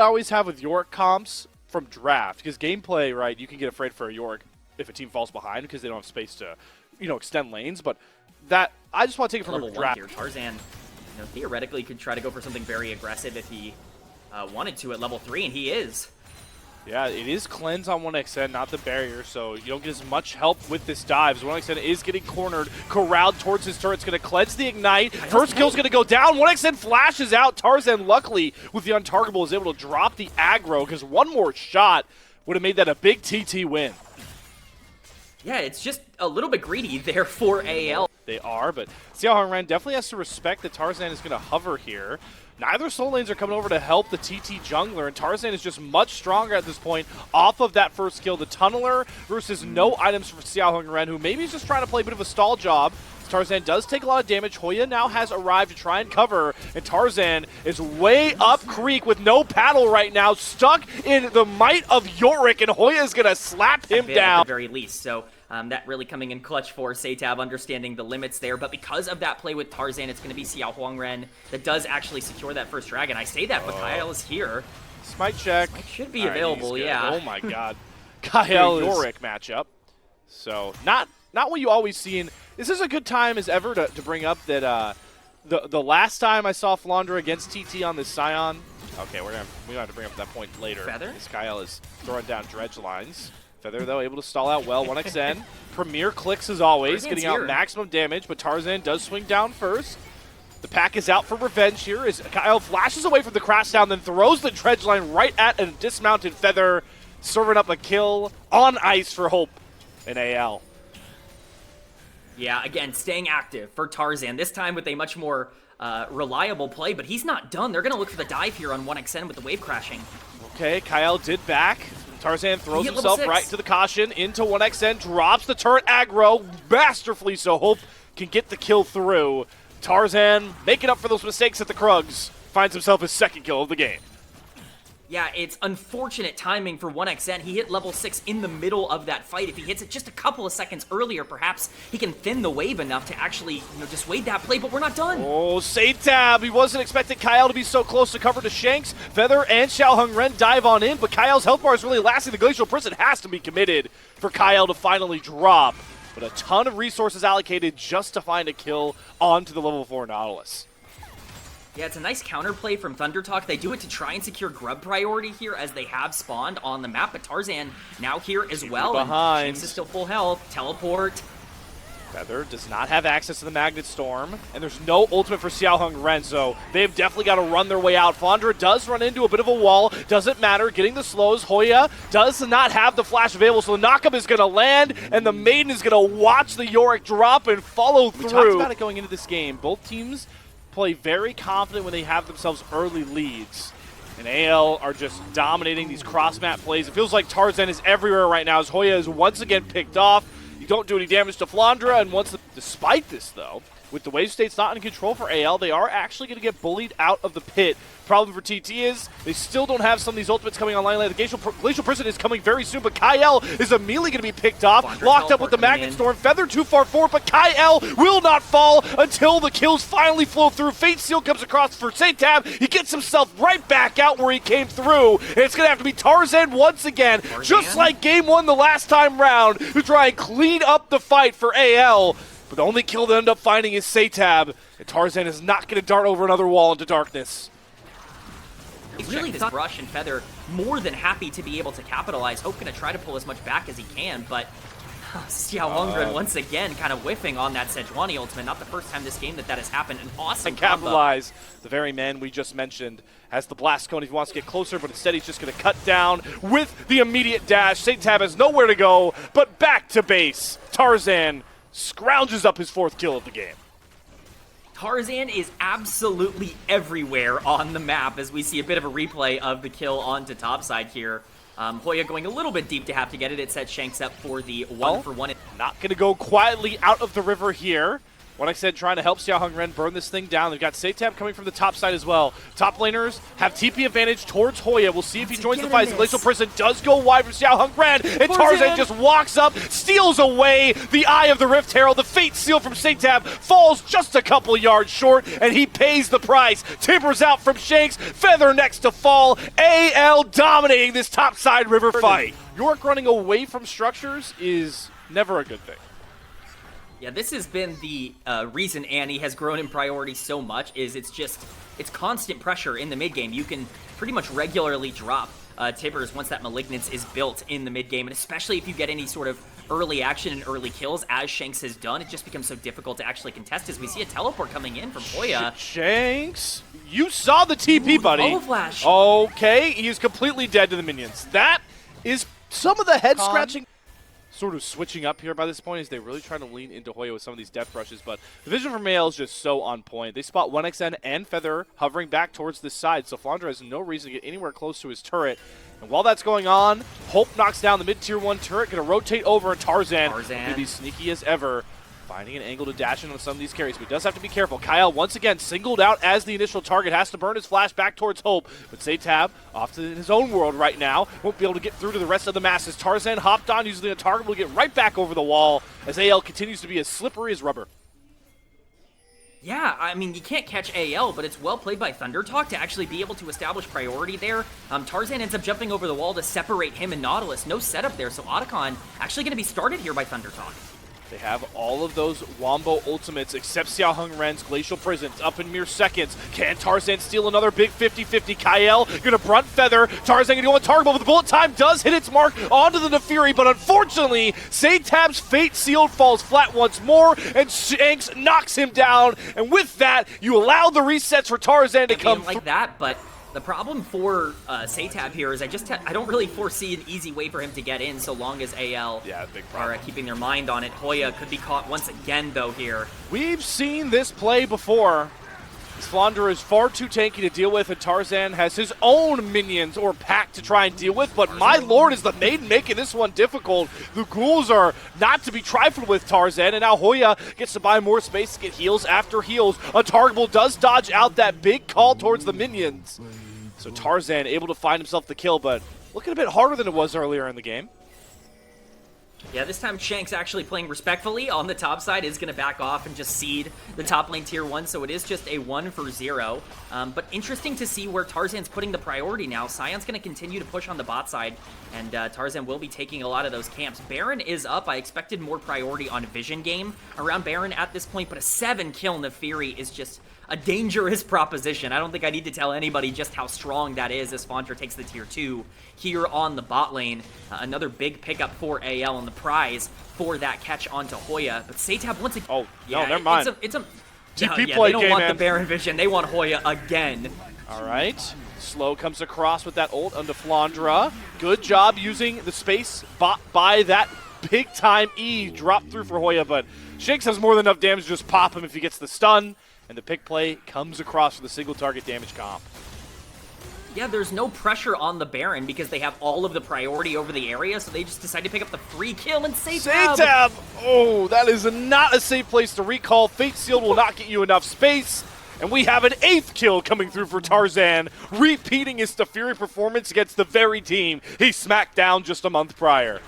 I always have with Yorick comps from draft, because gameplay, right, you can get afraid for a Yorick if a team falls behind because they don't have space to, extend lanes, but that, I just want to take it from level a draft. Here. Tarzan, theoretically could try to go for something very aggressive if he wanted to at level 3, and he is. Yeah, it is cleanse on 1xN, not the barrier, so you don't get as much help with this dive. As 1xN is getting cornered, corralled towards his turret. It's going to cleanse the ignite. First kill's going to go down. 1xN flashes out. Tarzan, luckily, with the untargetable, is able to drop the aggro, because one more shot would have made that a big TT win. Yeah, it's just a little bit greedy there for AL. They are, but Xiaohongren definitely has to respect that Tarzan is going to hover here. Neither soul lanes are coming over to help the TT jungler, and Tarzan is just much stronger at this point off of that first kill. The tunneler versus no items for Xiaohongren, who maybe is just trying to play a bit of a stall job. Tarzan does take a lot of damage. Hoya now has arrived to try and cover, and Tarzan is way up creek with no paddle right now, stuck in the might of Yorick, and Hoya is going to slap him down. At the very least, so that really coming in clutch for Seitab, understanding the limits there, but because of that play with Tarzan, it's going to be Xiaohongren that does actually secure that first dragon. I say that, but Kyle is here. Smite check. Smite should be available, yeah. Oh my god. Kyle Yorick matchup. So, not what you always see in... This is a good time as ever to bring up that the last time I saw Flandra against TT on this Scion. Okay, we're gonna have to bring up that point later. Feather? As Kyle is throwing down dredge lines. Feather, though, able to stall out well. 1xN. Premier clicks as always, Tarzan's getting out here. maximum damage, but Tarzan does swing down first. The pack is out for revenge here as Kyle flashes away from the crash down, then throws the dredge line right at a dismounted Feather, serving up a kill on ice for Hope in AL. Yeah, again, staying active for Tarzan, this time with a much more reliable play, but he's not done. They're going to look for the dive here on 1xN with the wave crashing. Okay, Kyle did back. Tarzan throws hit himself level 6. right to the caution, into 1xN, drops the turret aggro, masterfully so Hope can get the kill through. Tarzan making up for those mistakes at the Krugs, finds himself his second kill of the game. Yeah, it's unfortunate timing for 1xN. He hit level 6 in the middle of that fight. If he hits it just a couple of seconds earlier, perhaps he can thin the wave enough to actually dissuade that play, but we're not done. Oh, Seitab, he wasn't expecting Kyle to be so close to cover to Shanks. Feather and Xiaohongren dive on in, but Kyle's health bar is really lasting. The Glacial Prison has to be committed for Kyle to finally drop. But a ton of resources allocated just to find a kill onto the level 4 Nautilus. Yeah, it's a nice counterplay from Thunder Talk. They do it to try and secure grub priority here as they have spawned on the map, but Tarzan now here as well. Behind. And Shanks is still full health. Teleport. Feather does not have access to the Magnet Storm, and there's no ultimate for Xiaohongren, so they've definitely got to run their way out. Flandra does run into a bit of a wall, doesn't matter, getting the slows. Hoya does not have the flash available, so the knockup is going to land, and the Maiden is going to watch the Yorick drop and follow through. We talked about it going into this game. Both teams play very confident when they have themselves early leads. And AL are just dominating these cross-map plays. It feels like Tarzan is everywhere right now as Hoya is once again picked off. You don't do any damage to Flandra, and despite this, though, with the wave states not in control for AL, they are actually going to get bullied out of the pit. Problem for TT is they still don't have some of these ultimates coming online. The Glacial Prison is coming very soon, but Kyle is immediately going to be picked off, locked up with the Magnet Storm. Feather too far forward, but Kyle will not fall until the kills finally flow through. Fate Seal comes across for Seitab. He gets himself right back out where he came through, and it's going to have to be Tarzan once again, just like Game 1 the last time round, to try and clean up the fight for AL. But the only kill they end up finding is Seitab, and Tarzan is not going to dart over another wall into darkness. Really, this Brush and Feather more than happy to be able to capitalize. Hope going to try to pull as much back as he can, but Xiaohongren once again kind of whiffing on that Sejuani ultimate. Not the first time this game that has happened. An awesome and capitalize. The very man we just mentioned has the blast cone if he wants to get closer, but instead he's just going to cut down with the immediate dash. Seitab has nowhere to go, but back to base. Tarzan scrounges up his 4th kill of the game. Tarzan is absolutely everywhere on the map as we see a bit of a replay of the kill onto topside here. Hoya going a little bit deep to have to get it. It sets Shanks up for the 1-for-1. Not going to go quietly out of the river here. Like I said, trying to help Xiaohong Ren burn this thing down. They've got Satab coming from the top side as well. Top laners have TP advantage towards Hoya. We'll see if he joins the fight. Glacial Prison does go wide from Xiaohong Ren, and Tarzan just walks up, steals away the Eye of the Rift Herald. The Fate Seal from Satab falls just a couple yards short, and he pays the price. Timbers out from Shanks, Feather next to fall. AL dominating this top side river fight. York running away from structures is never a good thing. Yeah, this has been the reason Annie has grown in priority so much, is it's constant pressure in the mid game. You can pretty much regularly drop Tibbers once that Malignance is built in the mid game, and especially if you get any sort of early action and early kills, as Shanks has done, it just becomes so difficult to actually contest as we see a teleport coming in from Hoya. Shanks, you saw the TP, buddy. Follow flash. Okay, he is completely dead to the minions. That is some of the head scratching. Sort of switching up here by this point as they really try to lean into Hoya with some of these death brushes, but the vision from AL is just so on point. They spot 1xN and Feather hovering back towards this side, so Flandre has no reason to get anywhere close to his turret. And while that's going on, Hope knocks down the mid-tier 1 turret, going to rotate over, and Tarzan will be sneaky as ever, finding an angle to dash in on some of these carries, but he does have to be careful. Kyle, once again, singled out as the initial target, has to burn his flash back towards Hope, but Satab, off to his own world right now, won't be able to get through to the rest of the masses. Tarzan hopped on, using a target, will get right back over the wall as AL continues to be as slippery as rubber. Yeah, I mean, you can't catch AL, but it's well played by ThunderTalk to actually be able to establish priority there. Tarzan ends up jumping over the wall to separate him and Nautilus. No setup there, so Otacon actually going to be started here by ThunderTalk. They have all of those Wombo ultimates except Xiaohong Ren's Glacial Prisons up in mere seconds. Can Tarzan steal another big 50-50? Kyle gonna brunt Feather. Tarzan gonna go on target, but the bullet time does hit its mark onto the Nefiri, but unfortunately, Satab's Fate Sealed falls flat once more, and Shanks knocks him down, and with that, you allow the resets for Tarzan to come like that, but the problem for Satab here is I don't really foresee an easy way for him to get in so long as AL are keeping their mind on it. Hoya could be caught once again, though, here. We've seen this play before. Flandre is far too tanky to deal with, and Tarzan has his own minions or pack to try and deal with, but my lord is the maiden making this one difficult. The ghouls are not to be trifled with Tarzan, and now Hoya gets to buy more space to get heals after heals. Untargetable does dodge out that big call towards the minions. So Tarzan able to find himself the kill, but looking a bit harder than it was earlier in the game. Yeah, this time Shanks actually playing respectfully on the top side is going to back off and just seed the top lane tier 1, so it is just a 1-for-0. But interesting to see where Tarzan's putting the priority now. Sion's going to continue to push on the bot side, and Tarzan will be taking a lot of those camps. Baron is up. I expected more priority on Vision game around Baron at this point, but a 7-kill Nefiri is just a dangerous proposition. I don't think I need to tell anybody just how strong that is as Flandre takes the tier 2 here on the bot lane. Another big pickup for AL and the prize for that catch onto Hoya. But Satab once again... Oh, yeah, no, never mind. It's a TP play they don't game, want man. the Baron Vision. They want Hoya again. All right. Slow comes across with that ult onto Flandre. Good job using the space bot by that big-time E drop through for Hoya, but Shanks has more than enough damage to just pop him if he gets the stun. And the pick play comes across with a single target damage comp. Yeah, there's no pressure on the Baron because they have all of the priority over the area, so they just decide to pick up the free kill and Satab! Oh, that is not a safe place to recall. Fate Sealed will not get you enough space. And we have an 8th kill coming through for Tarzan, repeating his Nefiri performance against the very team he smacked down just a month prior.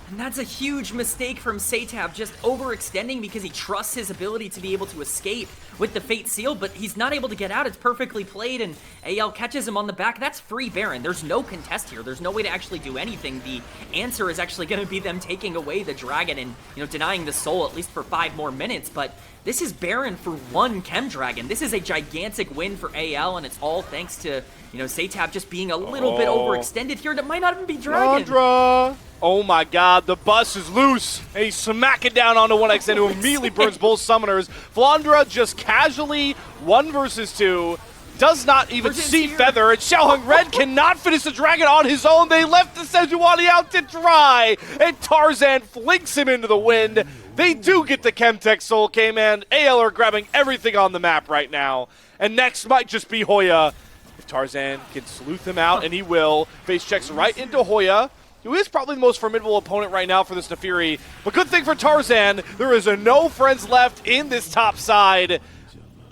And that's a huge mistake from Satab, just overextending because he trusts his ability to be able to escape with the Fate Seal, but he's not able to get out. It's perfectly played, and AL catches him on the back. That's free Baron. There's no contest here. There's no way to actually do anything. The answer is actually going to be them taking away the dragon and, denying the soul at least for 5 more minutes, but this is Baron for 1 Chem Dragon. This is a gigantic win for AL, and it's all thanks to, Satab just being a little bit overextended here, and it might not even be Dragon. Flandre! Oh my god, the bus is loose, and he's smacking down onto 1xN, who immediately burns both summoners. Flandre just casually 1 versus 2, does not even see Feather, and Xiaohong Ren cannot finish the dragon on his own. They left the Sejuani out to dry, and Tarzan flinks him into the wind. They do get the Chemtech Soul K-Man. AL are grabbing everything on the map right now, and next might just be Hoya. If Tarzan can sleuth him out, and he will, face checks right into Hoya. who is probably the most formidable opponent right now for this Naafiri. But good thing for Tarzan, there is no friends left in this top side.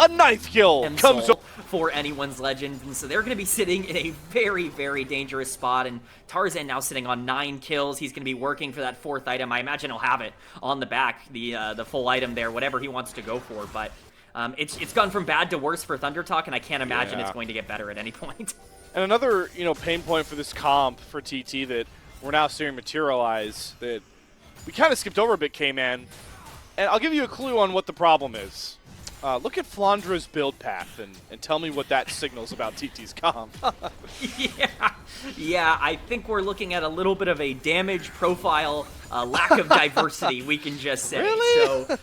A 9th kill comes up for anyone's legend, and so they're going to be sitting in a very, very dangerous spot, and Tarzan now sitting on 9 kills. He's going to be working for that 4th item. I imagine he'll have it on the back, the full item there, whatever he wants to go for, but it's gone from bad to worse for ThunderTalk, and I can't imagine it's going to get better at any point. And another, pain point for this comp for TT that we're now seeing materialize that we kind of skipped over a bit, K-Man, and I'll give you a clue on what the problem is. Look at Flandra's build path and tell me what that signals about TT's comp. Yeah, I think we're looking at a little bit of a damage profile, lack of diversity, we can just say. Really?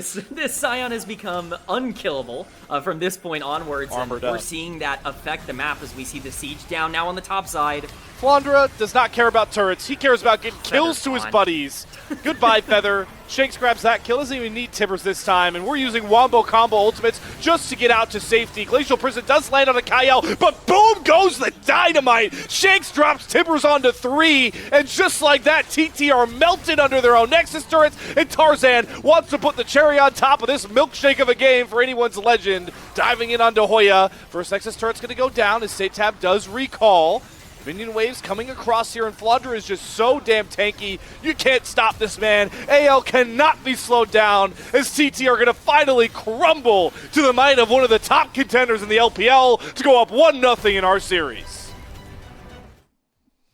So this Scion has become unkillable from this point onwards. Armored and we're up. seeing that affect the map as we see the siege down now on the top side. Flandra does not care about turrets. He cares about getting kills to his gone. buddies. Goodbye, Feather. Shanks grabs that kill. Doesn't even need Tibbers this time. And we're using Wombo combo ultimates just to get out to safety. Glacial Prison does land on a Kyle, but boom goes the dynamite. Shanks drops Tibbers onto 3. And just like that, TT are melted under their own Nexus turrets. And Tarzan wants to put the cherry on top of this milkshake of a game for anyone's legend. Diving in onto Hoya. First Nexus turret's going to go down as Satab does recall. Minion waves coming across here, and Flandra is just so damn tanky. You can't stop this man. AL cannot be slowed down as TT are going to finally crumble to the might of one of the top contenders in the LPL to go up 1-0 in our series.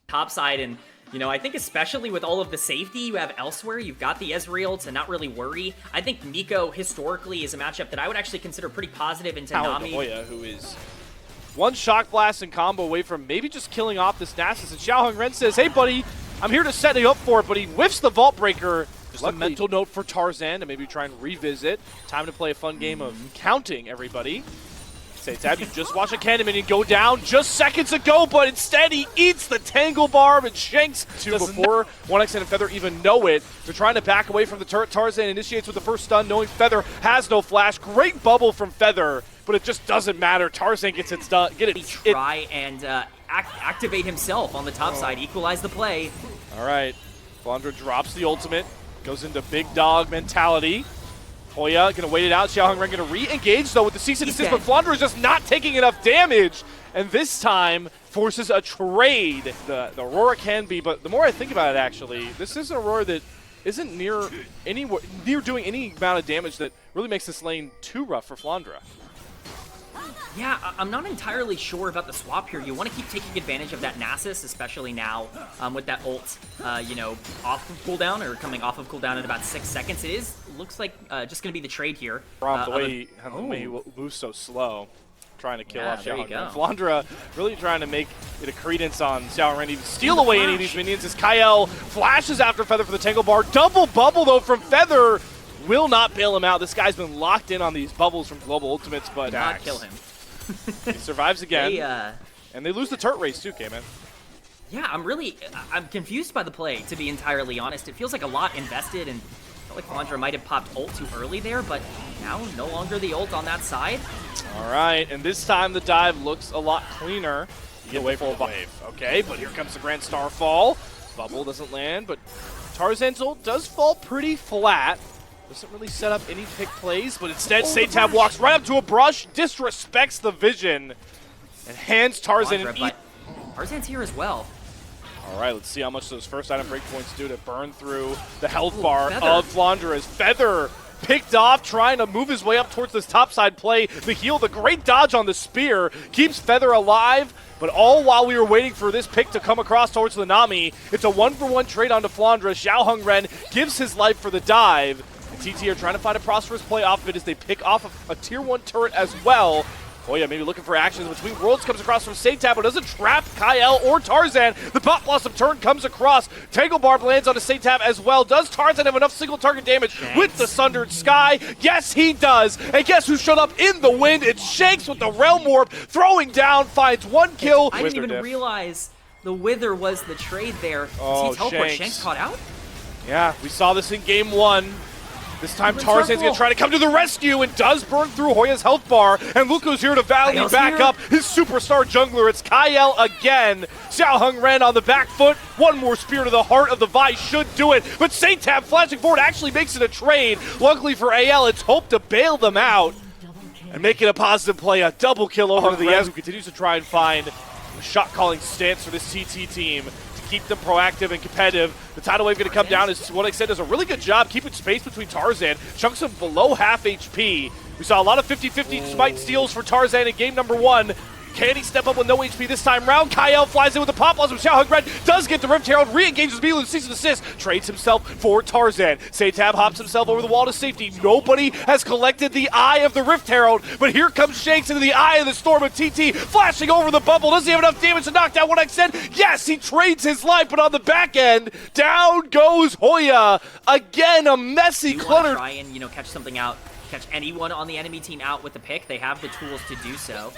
Top side, and I think especially with all of the safety you have elsewhere, you've got the Ezreal to not really worry. I think Nico historically is a matchup that I would actually consider pretty positive into Nami. Hoya, who is one Shock Blast and combo away from maybe just killing off this Nasus. And Xiaoheng Ren says, hey buddy, I'm here to set you up for it, but he whiffs the Vault Breaker. Just a mental note for Tarzan to maybe try and revisit. Time to play a fun game of counting everybody. Satab, you just watch a Cannon Minion go down just seconds ago, but instead he eats the Tangle Barb and Shanks before 1x and Feather even know it. They're trying to back away from the turret. Tarzan initiates with the first stun, knowing Feather has no flash. Great bubble from Feather, but it just doesn't matter. Tarzan gets it done. Try and activate himself on the top side, equalize the play. All right, Flandra drops the ultimate, goes into big dog mentality. Hoya gonna wait it out. Xiaoheng Ren gonna re-engage though with the cease and desist, but Flandra is just not taking enough damage, and this time forces a trade. The Aurora can be, but the more I think about it, actually, this is an Aurora that isn't near doing any amount of damage that really makes this lane too rough for Flandra. Yeah, I'm not entirely sure about the swap here. You want to keep taking advantage of that Nasus, especially now with that ult, off of cooldown or coming off of cooldown in about 6 seconds. It looks like just going to be the trade here. The way he moves so slow, trying to kill off Xiaoheng Ren. go. Flandra really trying to make it a credence on Xiaoheng Ren, even steal away any of these minions as Kyle flashes after Feather for the Tangle Bar. Double bubble though from Feather. Will not bail him out. This guy's been locked in on these bubbles from Global Ultimates, but not kill him. He survives again, and they lose the turret race too, K-Man. Yeah, I'm confused by the play, to be entirely honest. It feels like a lot invested, and I felt like Flandra might have popped ult too early there, but now no longer the ult on that side. All right, and this time the dive looks a lot cleaner. You get away from the wave. Okay, but here comes the Grand Starfall. Bubble doesn't land, but Tarzan's ult does fall pretty flat. Doesn't really set up any pick plays, but instead Satab walks right up to a brush, disrespects the vision, and hands Tarzan an Tarzan's here as well. All right, let's see how much those first item breakpoints do to burn through the health bar of Flandra as Feather picked off, trying to move his way up towards this topside play. The heal, the great dodge on the spear, keeps Feather alive, but all while we were waiting for this pick to come across towards the Nami. It's a 1-for-1 trade onto Flandra. Xiaoheng Ren gives his life for the dive. TT are trying to find a prosperous play off of it as they pick off a tier 1 turret as well. Oh yeah, maybe looking for actions between worlds. Comes across from Satab, but doesn't trap Kyle or Tarzan. The Pop Blossom turn comes across. Tangle Barb lands onto Satab as well. Does Tarzan have enough single target damage with the Sundered Sky? Yes, he does. And guess who showed up in the wind? It's Shanks with the Realm Warp, throwing down, finds 1 kill. I didn't even realize the Wither was the trade there. Oh, Does he teleport Shanks caught out? Yeah, we saw this in game 1. This time Tarzan's going to try to come to the rescue and does burn through Hoya's health bar. And Luco's here to valiantly back up his superstar jungler. It's Kyle again. Xiaoheng Ren on the back foot. One more spear to the heart of the Vi should do it. But Saintab flashing forward actually makes it a trade. Luckily for AL, it's Hope to bail them out. And making a positive play, a double kill over to the Ez, who continues to try and find a shot-calling stance for this TT team to keep them proactive and competitive. The tidal wave going to come down as what I said does a really good job keeping space between Tarzan. Chunks him below half HP. We saw a lot of 50-50 smite steals for Tarzan in game number 1. Can he step up with no HP this time round? Kyle flies in with the pop blossom. Xiaoheng Ren does get the Rift Herald, re-engages immediately with cease and desist, trades himself for Tarzan. Saintab hops himself over the wall to safety. Nobody has collected the Eye of the Rift Herald, but here comes Shanks into the Eye of the Storm of TT, flashing over the bubble. Does he have enough damage to knock down 1xN? Yes, he trades his life, but on the back end, down goes Hoya. Again, a messy, cluttered. Try and, catch something out, catch anyone on the enemy team out with the pick. They have the tools to do so.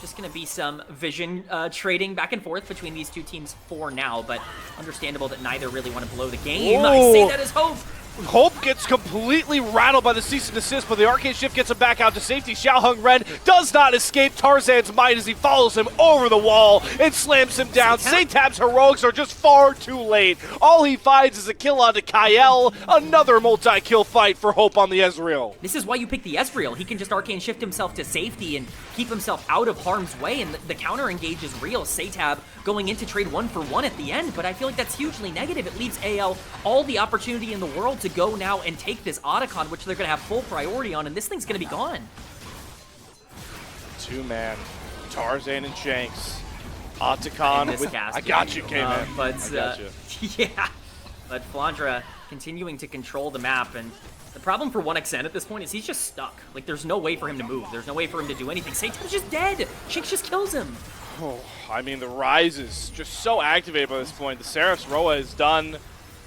Just going to be some vision trading back and forth between these two teams for now, but understandable that neither really want to blow the game. Whoa. I say that as Hope. Hope gets completely rattled by the cease and desist, but the arcade shift gets him back out to safety. Xiaoheng Ren does not escape Tarzan's might as he follows him over the wall and slams him down. Saintab's heroics are just far too late. All he finds is a kill onto Kyle. Another multi-kill fight for Hope on the Ezreal. This is why you pick the Ezreal. He can just arcane shift himself to safety and keep himself out of harm's way, and the counter engage is real. Saintab going into trade 1-for-1 at the end, but I feel like that's hugely negative. It leaves AL all the opportunity in the world to go now and take this Otacon, which they're going to have full priority on, and this thing's going to be gone. Two-man, Tarzan and Shanks. Otacon with... I got you, K-Man. But, I got you. Yeah, but FPX continuing to control the map, and the problem for 1xN at this point is he's just stuck. Like, there's no way for him to move. There's no way for him to do anything. Saintab's just dead. Shanks just kills him. Oh, I mean, the Rise is just so activated by this point. The Seraph's Roa is done.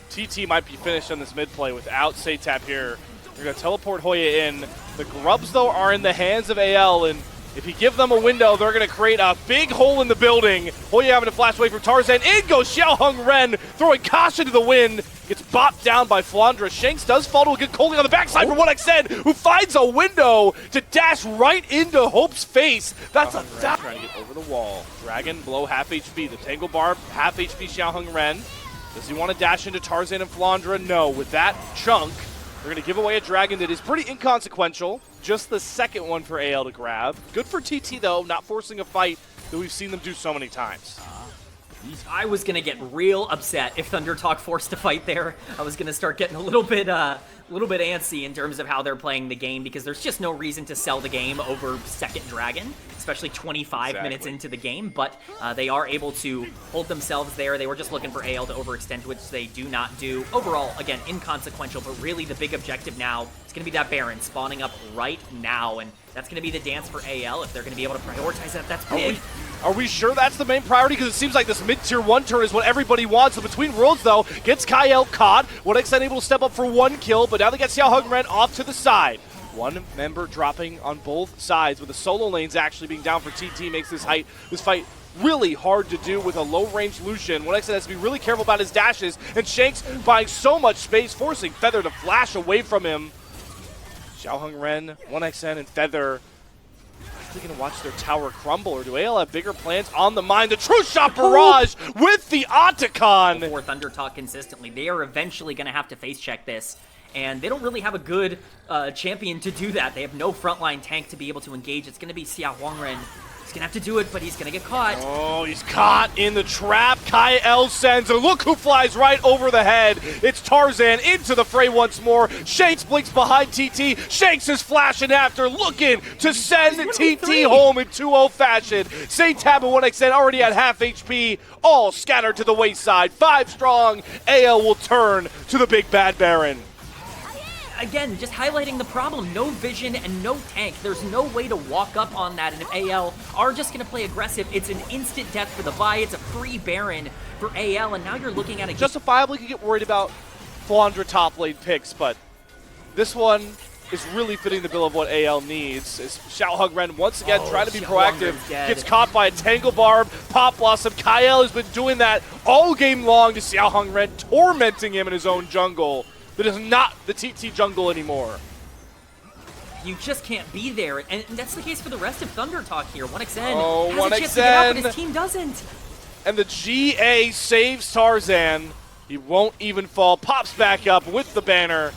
TT might be finished on this mid play without Saintab here. They're going to teleport Hoya in. The Grubs, though, are in the hands of AL, and if you give them a window, they're going to create a big hole in the building. Hoya having to flash away from Tarzan. In goes Xiaoheng Ren, throwing caution to the wind. Gets bopped down by Flandra. Shanks does fall to a good Colding on the backside for 1xN, who finds a window to dash right into Hope's face. That's a trying to get over the wall. Dragon below half HP. The Tangle Barb, half HP Xiaoheng Ren. Does he want to dash into Tarzan and Flandra? No. With that chunk, they're going to give away a dragon that is pretty inconsequential. Just the second one for AL to grab. Good for TT, though, not forcing a fight that we've seen them do so many times. I was going to get real upset if Thunder Talk forced a fight there. I was going to start getting a little bit antsy in terms of how they're playing the game, because there's just no reason to sell the game over second dragon, especially 25 minutes into the game, but they are able to hold themselves there. They were just looking for AL to overextend, which they do not do. Overall, again, inconsequential, but really the big objective now is going to be that Baron spawning up right now, and that's going to be the dance for AL. If they're going to be able to prioritize that, that's big. Are we sure that's the main priority? Because it seems like this mid-tier 1 turn is what everybody wants. The Between Worlds, though, gets Kyle caught. 1xN able to step up for 1 kill, but now they got Xiaoheng Ren off to the side. One member dropping on both sides, with the solo lanes actually being down for TT makes this fight really hard to do with a low-range Lucian. 1xN has to be really careful about his dashes, and Shanks buying so much space, forcing Feather to flash away from him. Xiaoheng Ren, 1xN, and Feather actually going to watch their tower crumble, or do AL have bigger plans on the mind? The True Shot Barrage with the Otacon! Before Thunder Talk consistently, they are eventually going to have to face check this, and they don't really have a good champion to do that. They have no frontline tank to be able to engage. It's going to be Xiaoheng Ren. He's going to have to do it, but he's going to get caught. Oh, he's caught in the trap. Kyle sends, and look who flies right over the head. It's Tarzan into the fray once more. Shanks blinks behind TT. Shanks is flashing after, looking to send TT home in 2-0 fashion. Saintab and 1xN already at half HP, all scattered to the wayside. 5 strong. AL will turn to the big bad Baron. Again, just highlighting the problem. No vision and no tank. There's no way to walk up on that, and if AL are just going to play aggressive, it's an instant death for the Vi. It's a free Baron for AL, and now you're looking at a... Justifiably, you get worried about Flandra top lane picks, but this one is really fitting the bill of what AL needs. Is Xiaoheng Ren once again trying to be proactive, gets caught by a Tangle Barb, Pop Blossom. Kyle has been doing that all game long to Xiaoheng Ren, tormenting him in his own jungle. that is not the TT jungle anymore. You just can't be there, and that's the case for the rest of Thunder Talk here. 1xN Oh, has a chance to get out, but 1xN. his team doesn't. And the GA saves Tarzan. He won't even fall. Pops back up with the banner.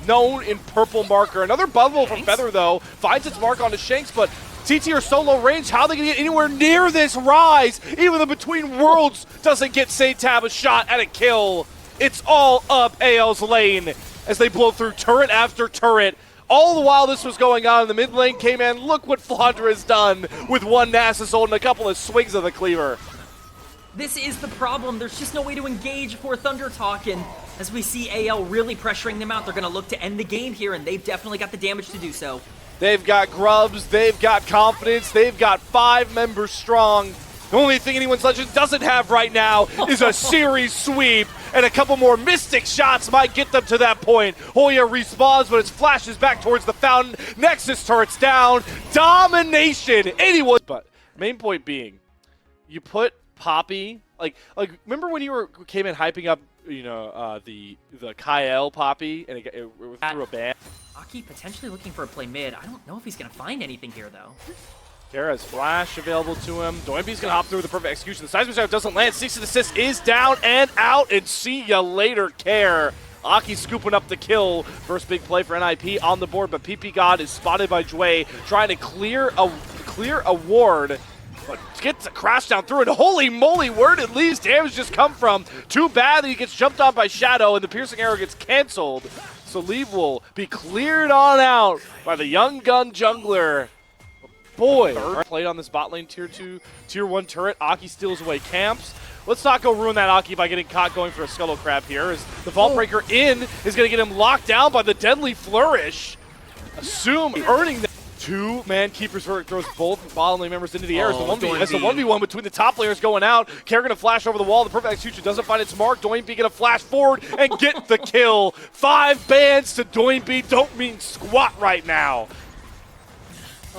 Known in purple marker. Another bubble from Feather, though. Finds its mark onto Shanks, but TT are so low range. How are they going to get anywhere near this rise? Even the Between Worlds doesn't get Satab a shot at a kill. It's all up AL's lane as they blow through turret after turret. All the while this was going on in the mid lane, K-Man, look what Flandra has done with one Nasus ult and a couple of swings of the cleaver. This is the problem. There's just no way to engage for Thunder Talk, and as we see AL really pressuring them out, they're going to look to end the game here, and they've definitely got the damage to do so. They've got grubs, they've got confidence, they've got 5 members strong. The only thing anyone's Legend doesn't have right now is a series sweep, and a couple more Mystic shots might get them to that point. Hoya respawns, but it flashes back towards the fountain. Nexus turret's down. Domination. Anyone. But main point being, you put Poppy, like remember when you came in hyping up, you know, the Kyle Poppy, and it through a ban? Aki potentially looking for a play mid. I don't know if he's going to find anything here, though. Kara's flash available to him. Doinby's going to hop through with the perfect execution. The seismic drive doesn't land. 6 assist is down and out, and see ya later, Care. Aki scooping up the kill. First big play for NIP on the board, but PP God is spotted by Jway, trying to clear a ward. But gets a crash down through it. Holy moly, where did Lee's damage just come from? Too bad that he gets jumped on by Shadow and the piercing arrow gets canceled. So Lee will be cleared on out by the young gun jungler. Boy, played on this bot lane tier 2, tier 1 turret. Aki steals away camps. Let's not go ruin that Aki by getting caught going for a Scuttle Crab here. As the Vault Breaker in is going to get him locked down by the deadly flourish. Assume earning that. 2-man Keeper's Verdict throws both bottom lane members into the air as the 1v1 between the top players going out. Care going to flash over the wall. The perfect execution doesn't find its mark. Doinby going to flash forward and get the kill. 5 bans to Doinby don't mean squat right now.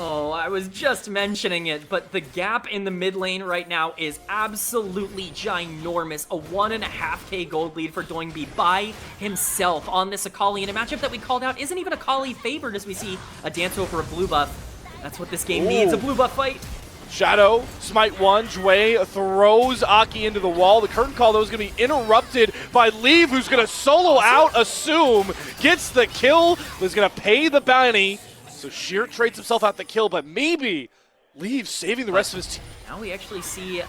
Oh, I was just mentioning it, but the gap in the mid lane right now is absolutely ginormous. A 1.5k gold lead for Doinby by himself on this Akali in a matchup that we called out isn't even Akali favored, as we see a dance over a blue buff. That's what this game needs, a blue buff fight. Shadow, smite 1, Jway throws Aki into the wall. The curtain call, though, is going to be interrupted by Leave, who's going to solo out, Assume, gets the kill, was going to pay the bounty. So Sheer trades himself out the kill, but maybe Leave saving the rest of his team. Now we actually see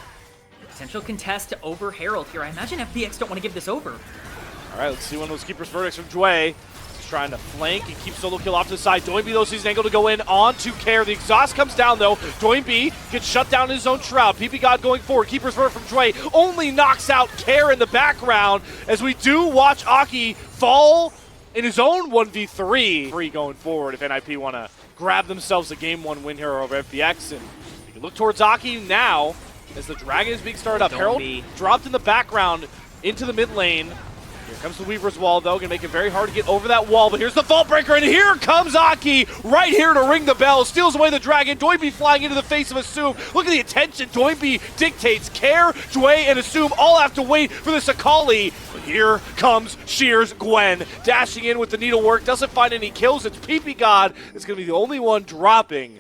potential contest over Herald here. I imagine FPX don't want to give this over. All right, let's see one of those Keeper's Verdicts from Jway. He's trying to flank and keep solo kill off to the side. Doinby, though, sees an angle to go in on to Care. The exhaust comes down, though. Doinby gets shut down in his own shroud. PP God going forward. Keeper's Verdict from Jway only knocks out Care in the background as we do watch Aki fall in his own 1v3 going forward if NIP want to grab themselves a Game 1 win here over FPX. And you can look towards Aki now as the Dragon is being started up. Herald dropped in the background into the mid lane. Here comes the Weaver's Wall, though. Going to make it very hard to get over that wall. But here's the Vault Breaker, and here comes Aki right here to ring the bell. Steals away the Dragon. Doinby flying into the face of Assume. Look at the attention Doinby dictates. Care, Jway, and Assume all have to wait for this Akali. But here comes Shears Gwen. Dashing in with the needlework. Doesn't find any kills. It's PP God. It's going to be the only one dropping.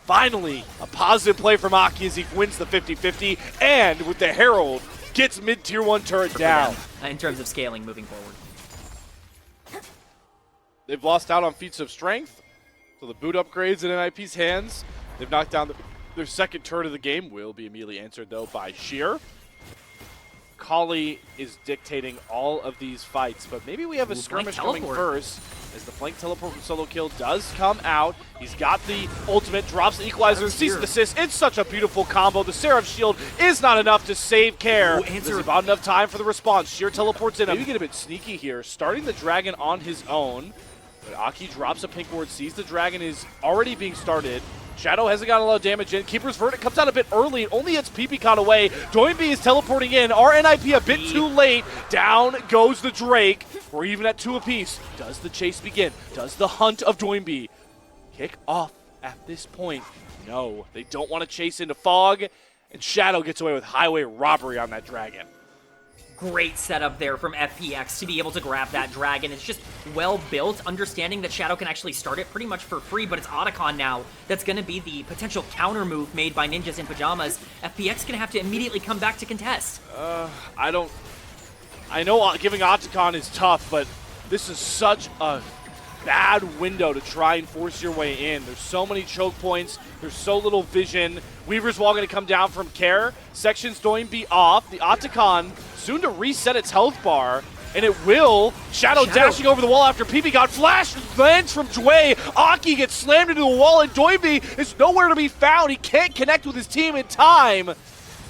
Finally, a positive play from Aki as he wins the 50-50. And with the Herald, gets mid-tier 1 turret down. In terms of scaling moving forward. They've lost out on feats of strength, so the boot upgrades in NIP's hands. They've knocked down their second turret of the game. Will be immediately answered, though, by Sheer. Kali is dictating all of these fights, but maybe we have a skirmish coming first, as the flank teleport from solo kill does come out. He's got the ultimate, drops the equalizer, sees the assist. It's such a beautiful combo. The Seraph shield is not enough to save Care. There's about enough time for the response. Sheer teleports in. Maybe get a bit sneaky here, starting the Dragon on his own. But Aki drops a pink ward, sees the Dragon is already being started. Shadow hasn't gotten a lot of damage in. Keeper's Verdict comes out a bit early. It only hits PP caught away. Doinby is teleporting in. RNIP a bit too late. Down goes the Drake. We're even at 2 apiece. Does the chase begin? Does the hunt of Doinby kick off at this point? No, they don't want to chase into Fog. And Shadow gets away with highway robbery on that Dragon. Great setup there from FPX to be able to grab that dragon. It's just well built, understanding that Shadow can actually start it pretty much for free, but it's Otacon now that's going to be the potential counter move made by Ninjas in Pajamas. FPX going to have to immediately come back to contest. I know giving Otacon is tough, but this is such a bad window to try and force your way in. There's so many choke points. There's so little vision. Weaver's Wall going to come down from Care. Section's going to be off. The Otacon soon to reset its health bar, and it will. Shadow dashing over the wall after PP got flashed. Lands from Jway. Aki gets slammed into the wall, and Doiby is nowhere to be found. He can't connect with his team in time.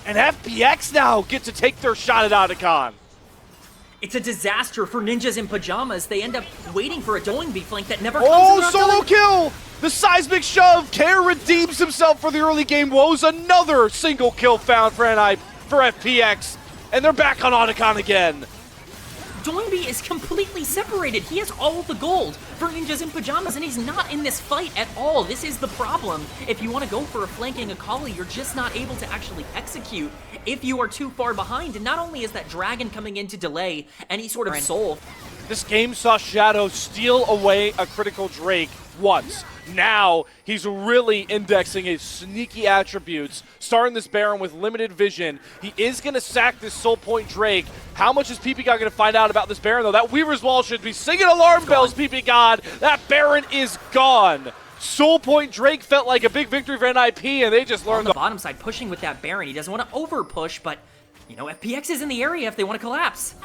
And FPX now get to take their shot at Otacon. It's a disaster for Ninjas in Pajamas. They end up waiting for a Doingby flank that never comes. Oh, solo kill! The seismic shove. Care redeems himself for the early game woes. Another single kill found for FPX. And they're back on Otacon again. Doingby is completely separated. He has all the gold for Ninjas in Pajamas, and he's not in this fight at all. This is the problem. If you want to go for a flanking Akali, you're just not able to actually execute if you are too far behind. And not only is that dragon coming in to delay any sort of soul. This game saw Shadow steal away a critical Drake once. Now he's really indexing his sneaky attributes, starting this Baron with limited vision. He is going to sack this Soul Point Drake. How much is PP God going to find out about this Baron, though? That Weaver's Wall should be singing alarm bells, PP God. That Baron is gone. Soul Point Drake felt like a big victory for NIP, and they just learned on the bottom side, pushing with that Baron. He doesn't want to over push, but you know, FPX is in the area if they want to collapse.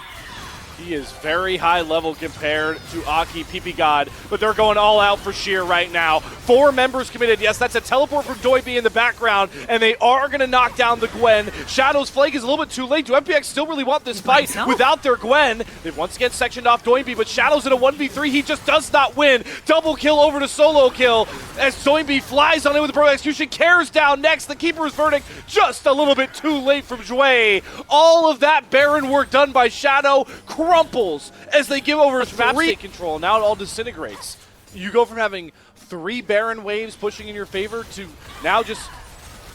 He is very high level compared to Aki, PP God, but they're going all out for Sheer right now. 4 members committed. Yes, that's a teleport from Doiby in the background, and they are going to knock down the Gwen. Shadow's flank is a little bit too late. Do FPX still really want this fight without their Gwen? They've once again sectioned off Doiby, but Shadow's in a 1v3. He just does not win. Double kill over to solo kill as Doiby flies on in with the Pro Execution. Cares down next. The Keeper's Verdict just a little bit too late from Jway. All of that Baron work done by Shadow crumples as they give over map state control. Now it all disintegrates. You go from having 3 Baron waves pushing in your favor to now just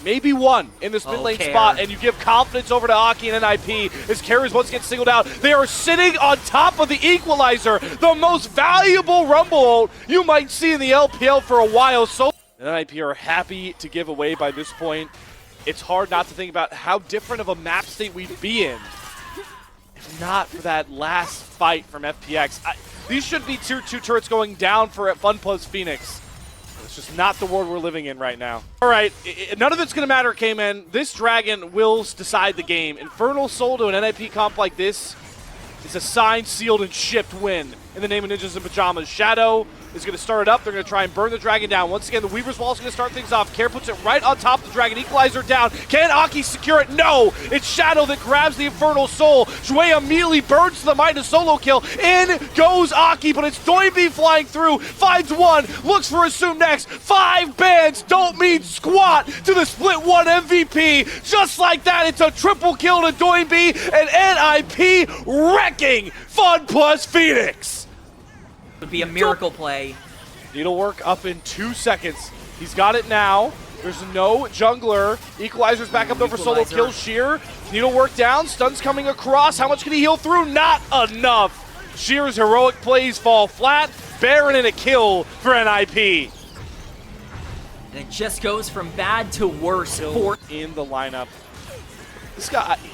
maybe 1 in this mid lane spot, and you give confidence over to Aki and NIP as Carries once again singled out. They are sitting on top of the equalizer, the most valuable Rumble ult you might see in the LPL for a while. So NIP are happy to give away by this point. It's hard not to think about how different of a map state we'd be in if not for that last fight from FPX. These should be tier 2 turrets going down for Fun Plus Phoenix. It's just not the world we're living in right now. All right, none of it's going to matter, K-Man. This dragon will decide the game. Infernal Soul to an NIP comp like this is a signed, sealed, and shipped win in the name of Ninjas in Pajamas. Shadow is going to start it up. They're going to try and burn the dragon down. Once again, the Weaver's Wall is going to start things off. Care puts it right on top of the dragon. Equalizer down. Can Aki secure it? No! It's Shadow that grabs the Infernal Soul. Jway immediately burns to the mind of solo kill. In goes Aki, but it's Doiby flying through. Finds 1. Looks for Assume next. 5 bans don't mean squat to the Split 1 MVP. Just like that, it's a triple kill to Doiby and NIP wrecking Fun Plus Phoenix. Would be a miracle play. Needlework up in 2 seconds. He's got it now. There's no jungler. Equalizer's back up though for solo kill. Sheer. Needlework down. Stun's coming across. How much can he heal through? Not enough. Sheer's heroic plays fall flat. Baron and a kill for NIP. And it just goes from bad to worse for in the lineup.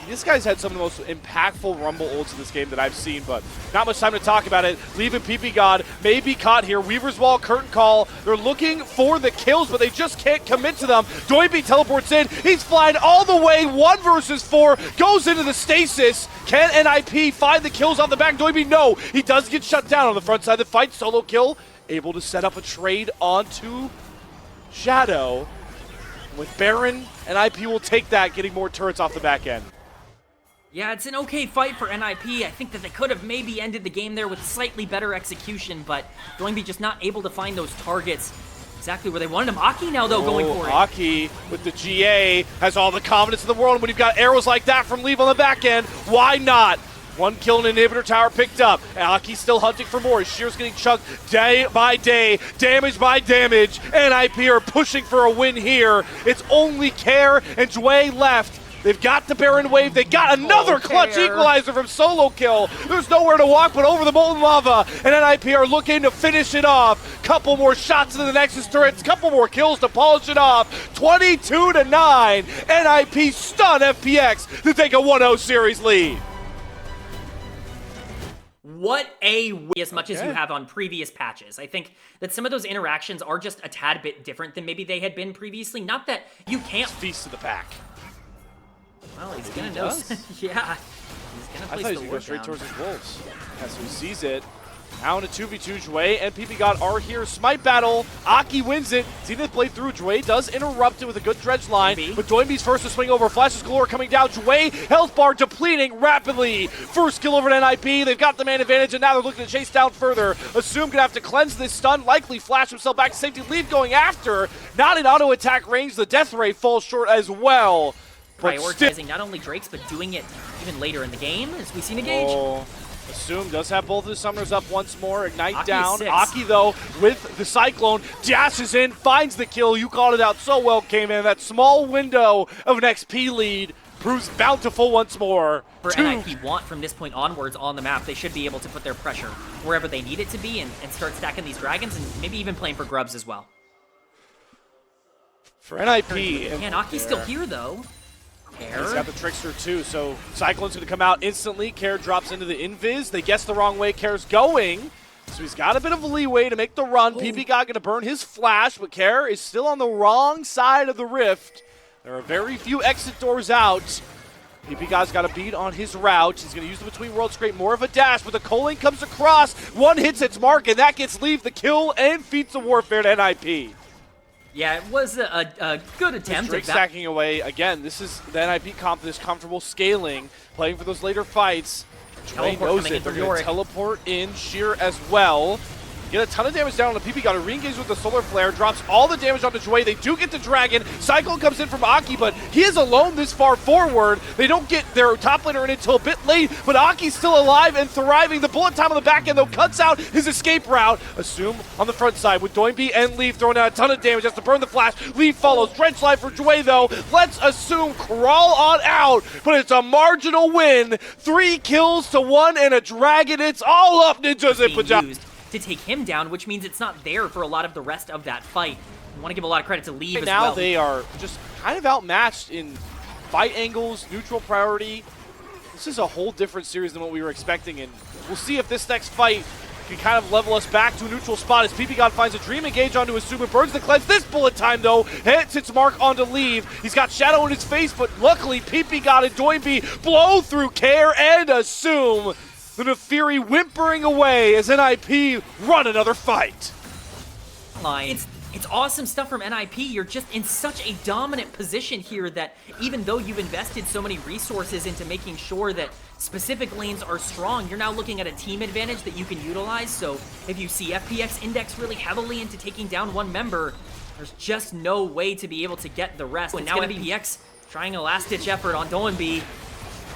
This guy's had some of the most impactful Rumble ults in this game that I've seen, but not much time to talk about it. Leaving PP God may be caught here. Weaver's Wall, curtain call. They're looking for the kills, but they just can't commit to them. Doiby teleports in. He's flying all the way. 1 versus 4. Goes into the stasis. Can NIP find the kills on the back? Doiby, no. He does get shut down on the front side of the fight. Solo kill. Able to set up a trade onto Shadow. With Baron, NIP will take that, getting more turrets off the back end. Yeah, it's an okay fight for NIP. I think that they could have maybe ended the game there with slightly better execution, but Doingby just not able to find those targets exactly where they wanted him. Aki now, though, going for it. Aki with the GA has all the confidence in the world. When you've got arrows like that from Leave on the back end, why not? 1 kill and inhibitor tower picked up. Aki's still hunting for more. Sheer's getting chunked day by day, damage by damage. NIP are pushing for a win here. It's only Care and Jway left. They've got the Baron Wave. They got another clutch equalizer from Solo Kill. There's nowhere to walk but over the molten lava, and NIP are looking to finish it off. Couple more shots into the Nexus turrets, couple more kills to polish it off. 22-9. NIP stun FPX to take a 1-0 series lead. What a win, as much as you have on previous patches. I think that some of those interactions are just a tad bit different than maybe they had been previously. Not that you can't feast to the pack. Well, he's gonna know. Yeah, he's gonna place the ward down. I thought he was gonna go straight towards his wolves. Yeah, so he sees it. Now in a 2v2, Jway and PP God are here. Smite battle. Aki wins it. Zenith blade through. Jway does interrupt it with a good dredge line. But Doinby's first to swing over. Flashes galore coming down. Jway, health bar depleting rapidly. First kill over to NIP. They've got the man advantage, and now they're looking to chase down further. Assume gonna have to cleanse this stun. Likely flash himself back to safety. Leave going after. Not in auto attack range. The death ray falls short as well. Prioritizing not only Drakes, but doing it even later in the game, as we see Negage. Assume does have both of the summoners up once more. Ignite Aki down. 6. Aki, though, with the Cyclone, dashes in, finds the kill. You called it out so well, K-Man. That small window of an XP lead proves bountiful once more. For NIP want from this point onwards on the map, they should be able to put their pressure wherever they need it to be and start stacking these dragons and maybe even playing for grubs as well. For NIP. Man, Aki's still here, though. He's got the Trickster too, so Cyclone's going to come out instantly. Care drops into the Invis. They guess the wrong way Care's going, so he's got a bit of a leeway to make the run. PP God going to burn his flash, but Care is still on the wrong side of the rift. There are very few exit doors out. PP God's got a beat on his route. He's going to use the Between Worlds to create more of a dash, but the culling comes across. One hits its mark, and that gets Leave the kill and feats the warfare to NIP. Yeah, it was a good attempt. Drake stacking away. Again, this is the NIP comp, this comfortable scaling, playing for those later fights. Jway knows it. They're going to teleport in Sheer as well. Get a ton of damage down on the PP God. Re-engage with the Solar Flare. Drops all the damage onto Jway. They do get the Dragon. Cyclone comes in from Aki, but he is alone this far forward. They don't get their top laner in until a bit late, but Aki's still alive and thriving. The bullet time on the back end, though, cuts out his escape route. Assume on the front side with Doinby and Leaf throwing out a ton of damage. Has to burn the flash. Leaf follows. Drench Life for Jway, though. Let's Assume crawl on out, but it's a marginal win. 3 kills to 1 and a Dragon. It's all up, Ninjas and Pajamas. To take him down, which means it's not there for a lot of the rest of that fight. I want to give a lot of credit to Leave as well. Now they are just kind of outmatched in fight angles, neutral priority. This is a whole different series than what we were expecting, and we'll see if this next fight can kind of level us back to a neutral spot as PP God finds a Dream Engage onto Assume and burns the cleanse. This bullet time, though, hits its mark onto Leave. He's got Shadow in his face, but luckily PP God and Doinby blow through Care and Assume. The Nefiri whimpering away as NIP run another fight. It's awesome stuff from NIP. You're just in such a dominant position here that even though you've invested so many resources into making sure that specific lanes are strong, you're now looking at a team advantage that you can utilize. So if you see FPX index really heavily into taking down one member, there's just no way to be able to get the rest. And now FPX trying a last-ditch effort on Doinby.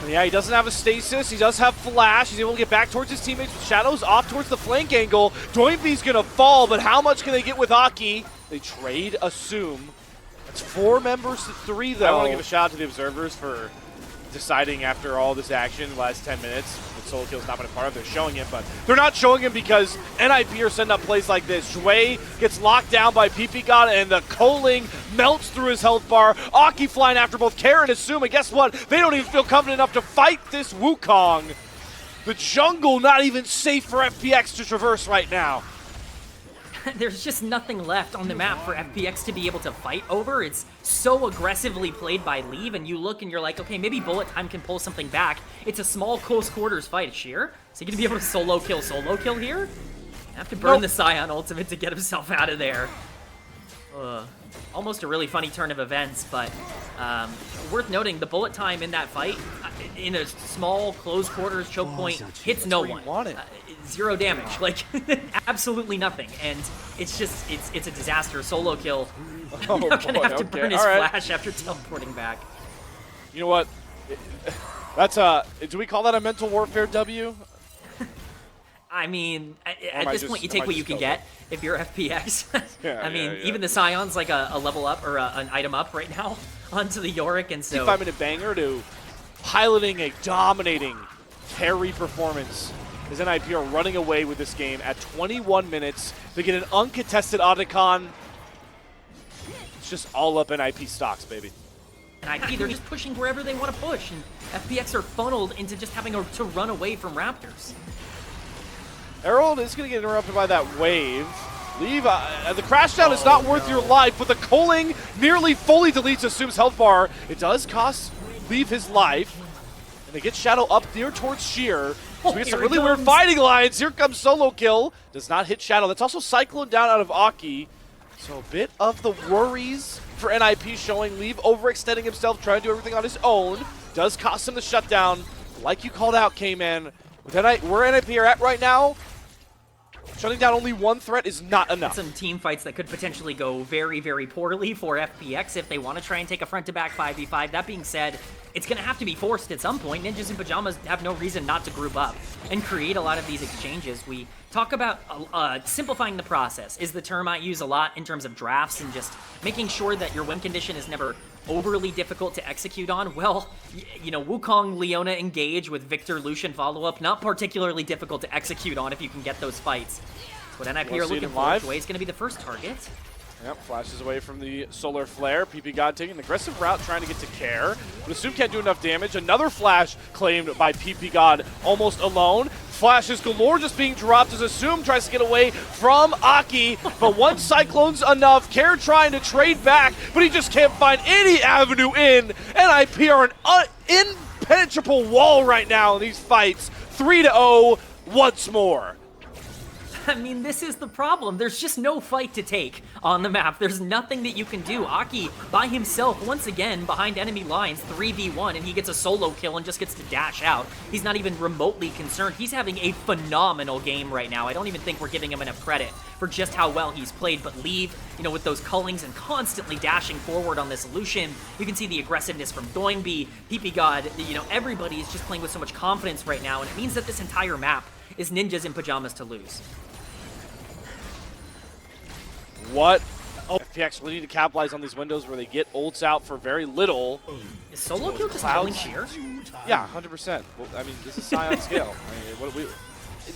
Yeah, he doesn't have a stasis. He does have flash. He's able to get back towards his teammates. Shadow's off towards the flank angle. Doinby's going to fall, but how much can they get with Aki? They trade Assume. That's 4 members to 3, though. I want to give a shout out to the observers for deciding after all this action, the last 10 minutes, that Solo Kill's not been a part of. They're showing him, but they're not showing him because NIP are setting up plays like this. Jway gets locked down by PP God, and the culling melts through his health bar. Aki flying after both Care and Assume, and guess what? They don't even feel confident enough to fight this Wukong. The jungle not even safe for FPX to traverse right now. There's just nothing left on the map for FPX to be able to fight over. It's so aggressively played by Leave, and you look and you're like, okay, maybe Bullet Time can pull something back. It's a small close quarters fight. Sheer, is he going to be able to solo kill here? Have to burn the Scion ultimate to get himself out of there. Almost a really funny turn of events, but worth noting, the bullet time in that fight, in a small close quarters choke point, hits no one. 0 damage, like absolutely nothing, and it's just it's a disaster. Solo kill. Now gonna have to burn his flash after teleporting back. You know what? That's do we call that a mental warfare W? I mean, at this point, you take what you can get if you're FPX. I mean, even the Scion's like a level up or an item up right now onto the Yorick, and so 5-minute banger to piloting a dominating carry performance as NIP are running away with this game at 21 minutes. They get an uncontested Otacon. It's just all up NIP stocks, baby. NIP, they're just pushing wherever they want to push, and FPX are funneled into just having to run away from Raptors. Herald is going to get interrupted by that wave. Leave, the crash down is not worth your life, but the culling nearly fully deletes Assume's health bar. It does cost Leave his life, and they get Shadow up near towards Sheer. So we get some really weird fighting lines. Here comes Solo Kill. Does not hit Shadow. That's also Cyclone down out of Aki. So a bit of the worries for NIP showing Leave overextending himself, trying to do everything on his own. Does cost him the shutdown. Like you called out, K-Man. Where NIP are at right now, shutting down only one threat is not enough. Some team fights that could potentially go very, very poorly for FPX if they want to try and take a front-to-back 5v5. That being said, it's going to have to be forced at some point. Ninjas in Pajamas have no reason not to group up and create a lot of these exchanges. We talk about simplifying the process is the term I use a lot in terms of drafts and just making sure that your win condition is never overly difficult to execute on. Well, you know, Wukong, Leona engage with Victor, Lucian follow-up, not particularly difficult to execute on if you can get those fights. What NIP are looking for. Joy is going to be the first target. Yep, flashes away from the Solar Flare. PP God taking an aggressive route, trying to get to Care. But Assume can't do enough damage. Another flash claimed by PP God almost alone. Flashes galore just being dropped as Assume tries to get away from Aki. But one Cyclone's enough. Care trying to trade back, but he just can't find any avenue in. NIP are an impenetrable wall right now in these fights. 3-0 once more. I mean, this is the problem. There's just no fight to take on the map. There's nothing that you can do. Aki, by himself, once again, behind enemy lines, 3v1, and he gets a solo kill and just gets to dash out. He's not even remotely concerned. He's having a phenomenal game right now. I don't even think we're giving him enough credit for just how well he's played, but Leave, you know, with those cullings and constantly dashing forward on this Lucian, you can see the aggressiveness from Doingby, PP God, you know, everybody is just playing with so much confidence right now, and it means that this entire map is Ninjas in Pajamas to lose. What? Oh, FPX really need to capitalize on these windows where they get ults out for very little. Is Solo Kill just killing Sheer? Yeah, 100%. Well, I mean, this is Scion scale. I mean,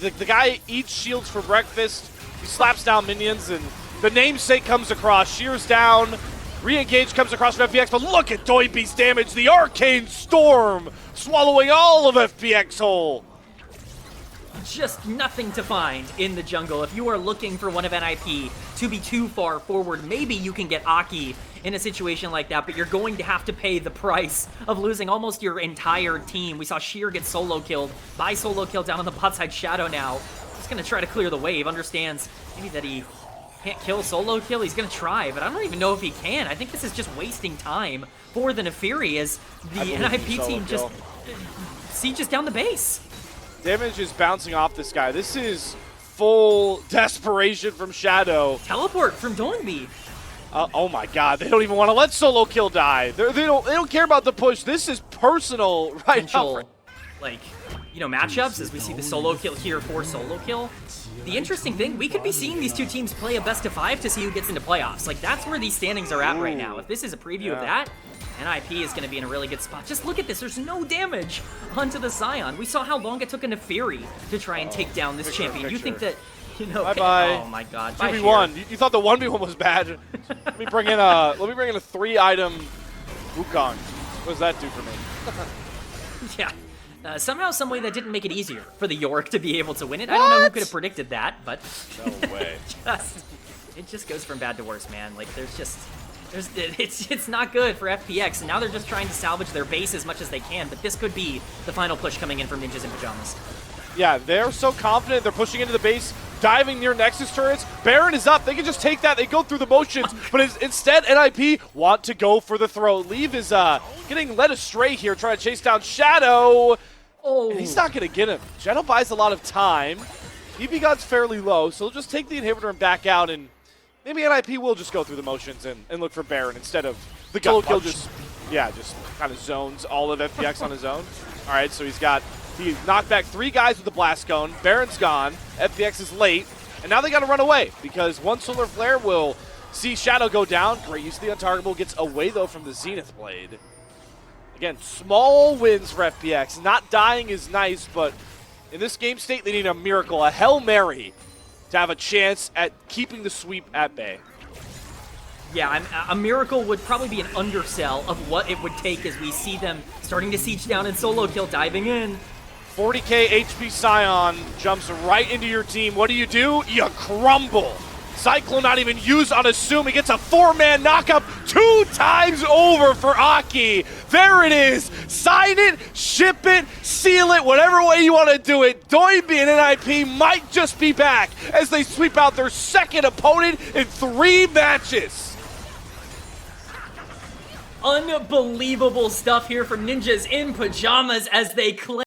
the guy eats shields for breakfast. He slaps down minions, and the namesake comes across. Sheer's down. Re-engage comes across from FPX, but look at Doinby's damage. The Arcane Storm swallowing all of FPX whole. Just nothing to find in the jungle. If you are looking for one of NIP to be too far forward, maybe you can get Aki in a situation like that, but you're going to have to pay the price of losing almost your entire team. We saw Sheer get solo killed by Solo Kill down on the bot side. Shadow now. He's going to try to clear the wave. Understands maybe that he can't kill Solo Kill. He's going to try, but I don't even know if he can. I think this is just wasting time for the Neferi as the NIP team just sieges down the base. Damage is bouncing off this guy. This is full desperation from Shadow. Teleport from Doingby. Oh my God! They don't even want to let Solo Kill die. They don't care about the push. This is personal right now. Like, you know, matchups as we see the Solo Kill here for Solo Kill. The interesting thing, we could be seeing these two teams play a best of 5 to see who gets into playoffs. Like, that's where these standings are at right now. If this is a preview of that, NIP is going to be in a really good spot. Just look at this. There's no damage onto the Scion. We saw how long it took a Neferi to try and take down this champion. You think that, you know... Bye-bye. Oh, my God. 2v1. You thought the 1v1 was bad. Let me bring in a 3-item Wukong. What does that do for me? Yeah. Somehow, some way, that didn't make it easier for the Yorick to be able to win it. I don't know who could have predicted that, but... No way. It just goes from bad to worse, man. Like, it's not good for FPX, and now they're just trying to salvage their base as much as they can, but this could be the final push coming in from Ninjas in Pajamas. Yeah, they're so confident. They're pushing into the base, diving near Nexus turrets. Baron is up. They can just take that. They go through the motions, but instead, NIP want to go for the throw. Leave is getting led astray here, trying to chase down Shadow. Oh. And he's not going to get him. Shadow buys a lot of time. PP God's fairly low, so he'll just take the inhibitor and back out, and maybe NIP will just go through the motions and look for Baron instead of the Solo Kill just kind of zones all of FPX on his own. All right, so he knocked back 3 guys with the Blast Cone. Baron's gone. FPX is late, and now they got to run away because one Solar Flare will See Shadow go down. Great use of the untargetable. Gets away, though, from the Zenith Blade. Again, small wins for FPX. Not dying is nice, but in this game state, they need a miracle, a Hail Mary, to have a chance at keeping the sweep at bay. Yeah, a miracle would probably be an undersell of what it would take as we see them starting to siege down and solo kill, diving in. 40k HP Scion jumps right into your team. What do? You crumble. Cyclone not even used on Assume. He gets a 4-man knockup 2 times over for Aki. There it is. Sign it, ship it, seal it, whatever way you want to do it. Doiby and NIP might just be back as they sweep out their second opponent in 3 matches. Unbelievable stuff here from Ninjas in Pajamas as they claim